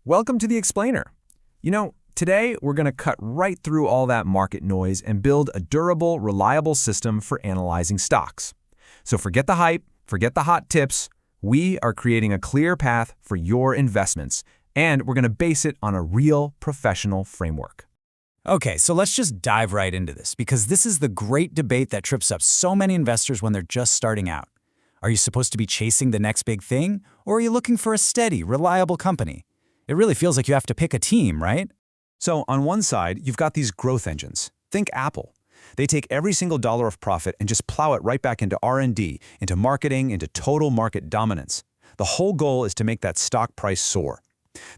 Welcome to the Explainer. Today we're going to cut right through all that market noise and build a durable, reliable system for analyzing stocks. So forget the hype, forget the hot tips. We are creating a clear path for your investments, and we're going to base it on a real professional framework. Okay, so let's just dive right into this, because this is the great debate that trips up so many investors when they're just starting out. Are you supposed to be chasing the next big thing, or are you looking for a steady, reliable company? It really feels like you have to pick a team, right? So on one side, you've got these growth engines. Think Apple. They take every single dollar of profit and just plow it right back into R&D, into marketing, into total market dominance. The whole goal is to make that stock price soar.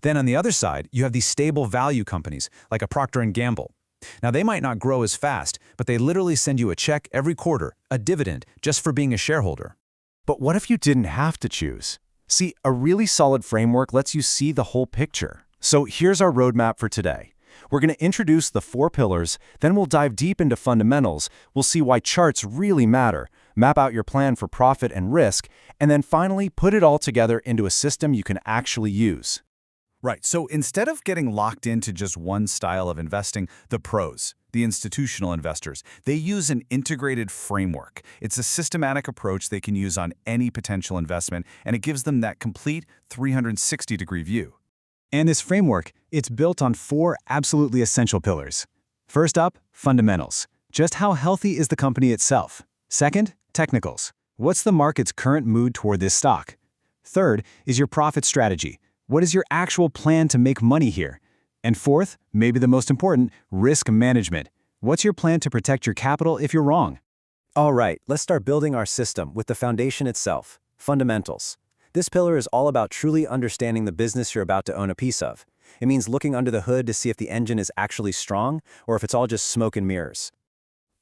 Then on the other side, you have these stable value companies, like a Procter & Gamble. Now, they might not grow as fast, but they literally send you a check every quarter, a dividend, just for being a shareholder. But what if you didn't have to choose? See, a really solid framework lets you see the whole picture. So here's our roadmap for today. We're going to introduce the 4 pillars, then we'll dive deep into fundamentals, we'll see why charts really matter, map out your plan for profit and risk, and then finally put it all together into a system you can actually use. Right, so instead of getting locked into just one style of investing, the pros, the institutional investors, they use an integrated framework. It's a systematic approach they can use on any potential investment, and it gives them that complete 360-degree view. And this framework, it's built on 4 absolutely essential pillars. First up, fundamentals. Just how healthy is the company itself? Second, technicals. What's the market's current mood toward this stock? Third is your profit strategy. What is your actual plan to make money here? And fourth, maybe the most important, risk management. What's your plan to protect your capital if you're wrong? All right, let's start building our system with the foundation itself, fundamentals. This pillar is all about truly understanding the business you're about to own a piece of. It means looking under the hood to see if the engine is actually strong or if it's all just smoke and mirrors.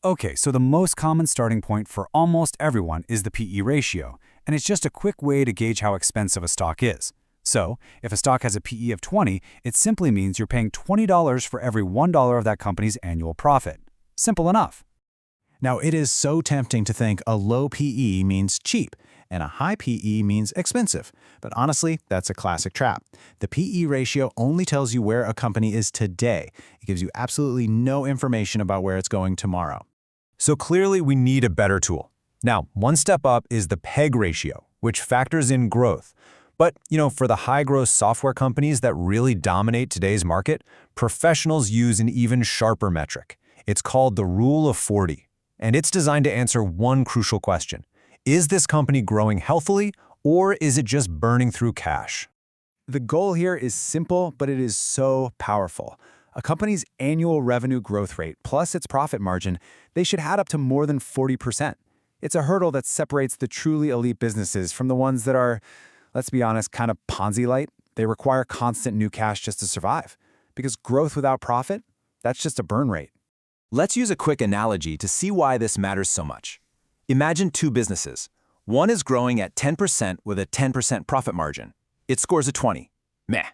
Okay, so the most common starting point for almost everyone is the PE ratio, and it's just a quick way to gauge how expensive a stock is. So, if a stock has a PE of 20, it simply means you're paying $20 for every $1 of that company's annual profit. Simple enough. Now, it is so tempting to think a low PE means cheap, and a high PE means expensive. But honestly, that's a classic trap. The PE ratio only tells you where a company is today. It gives you absolutely no information about where it's going tomorrow. So clearly, we need a better tool. Now, one step up is the PEG ratio, which factors in growth. But, for the high-growth software companies that really dominate today's market, professionals use an even sharper metric. It's called the Rule of 40, and it's designed to answer one crucial question. Is this company growing healthily, or is it just burning through cash? The goal here is simple, but it is so powerful. A company's annual revenue growth rate plus its profit margin, they should add up to more than 40%. It's a hurdle that separates the truly elite businesses from the ones that are, let's be honest, kind of Ponzi-light. They require constant new cash just to survive. Because growth without profit, that's just a burn rate. Let's use a quick analogy to see why this matters so much. Imagine 2 businesses. One is growing at 10% with a 10% profit margin. It scores a 20. Meh.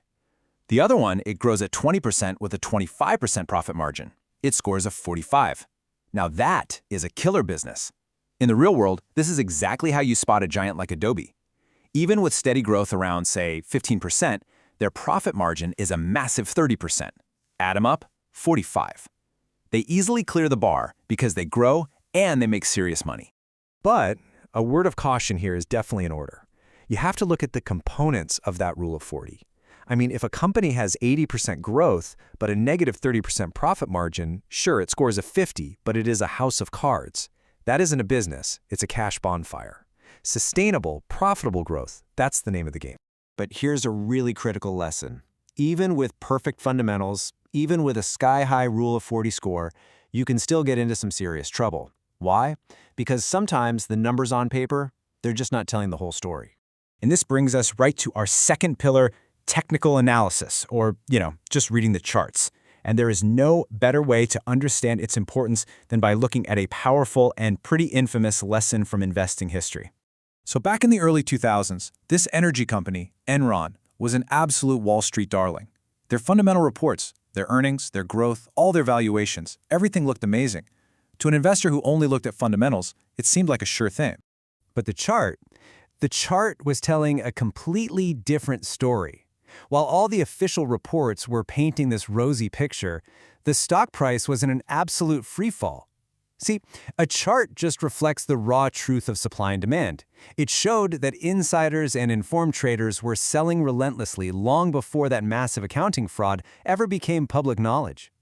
The other one, it grows at 20% with a 25% profit margin. It scores a 45. Now that is a killer business. In the real world, this is exactly how you spot a giant like Adobe. Even with steady growth around, say, 15%, their profit margin is a massive 30%. Add them up, 45. They easily clear the bar because they grow and they make serious money. But a word of caution here is definitely in order. You have to look at the components of that rule of 40. I mean, if a company has 80% growth, but a negative 30% profit margin, sure, it scores a 50, but it is a house of cards. That isn't a business, it's a cash bonfire. Sustainable, profitable growth, that's the name of the game. But here's a really critical lesson. Even with perfect fundamentals, even with a sky-high Rule of 40 score, you can still get into some serious trouble. Why? Because sometimes the numbers on paper, they're just not telling the whole story. And this brings us right to our second pillar, technical analysis, or, just reading the charts. And there is no better way to understand its importance than by looking at a powerful and pretty infamous lesson from investing history. So back in the early 2000s, this energy company, Enron, was an absolute Wall Street darling. Their fundamental reports, their earnings, their growth, all their valuations, everything looked amazing. To an investor who only looked at fundamentals, it seemed like a sure thing. But the chart was telling a completely different story. While all the official reports were painting this rosy picture, the stock price was in an absolute freefall. See, a chart just reflects the raw truth of supply and demand. It showed that insiders and informed traders were selling relentlessly long before that massive accounting fraud ever became public knowledge.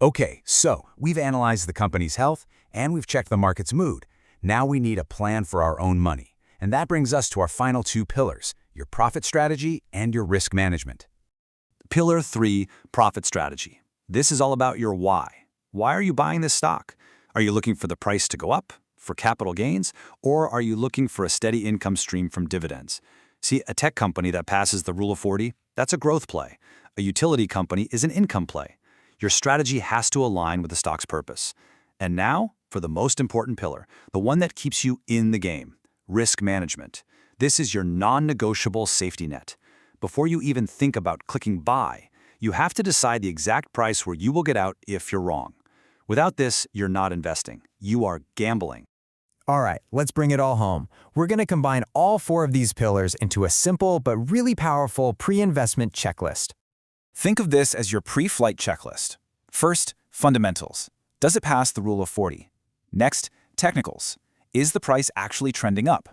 Okay, so we've analyzed the company's health and we've checked the market's mood. Now we need a plan for our own money. And that brings us to our final two pillars, your profit strategy and your risk management. Pillar 3, profit strategy. This is all about your why. Why are you buying this stock? Are you looking for the price to go up, for capital gains, or are you looking for a steady income stream from dividends? See, a tech company that passes the Rule of 40, that's a growth play. A utility company is an income play. Your strategy has to align with the stock's purpose. And now, for the most important pillar, the one that keeps you in the game, risk management. This is your non-negotiable safety net. Before you even think about clicking buy, you have to decide the exact price where you will get out if you're wrong. Without this, you're not investing. You are gambling. All right, let's bring it all home. We're going to combine all 4 of these pillars into a simple but really powerful pre-investment checklist. Think of this as your pre-flight checklist. First, fundamentals. Does it pass the Rule of 40? Next, technicals. Is the price actually trending up?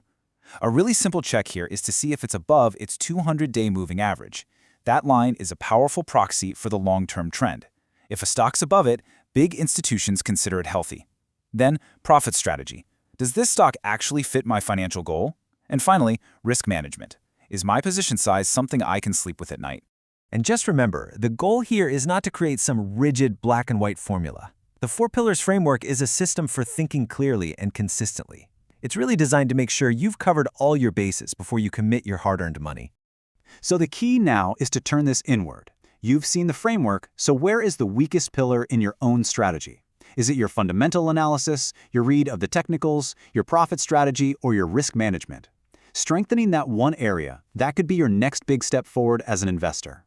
A really simple check here is to see if it's above its 200-day moving average. That line is a powerful proxy for the long-term trend. If a stock's above it, big institutions consider it healthy. Then, profit strategy. Does this stock actually fit my financial goal? And finally, risk management. Is my position size something I can sleep with at night? And just remember, the goal here is not to create some rigid black and white formula. The 4 pillars framework is a system for thinking clearly and consistently. It's really designed to make sure you've covered all your bases before you commit your hard-earned money. So the key now is to turn this inward. You've seen the framework, so where is the weakest pillar in your own strategy? Is it your fundamental analysis, your read of the technicals, your profit strategy, or your risk management? Strengthening that one area, that could be your next big step forward as an investor.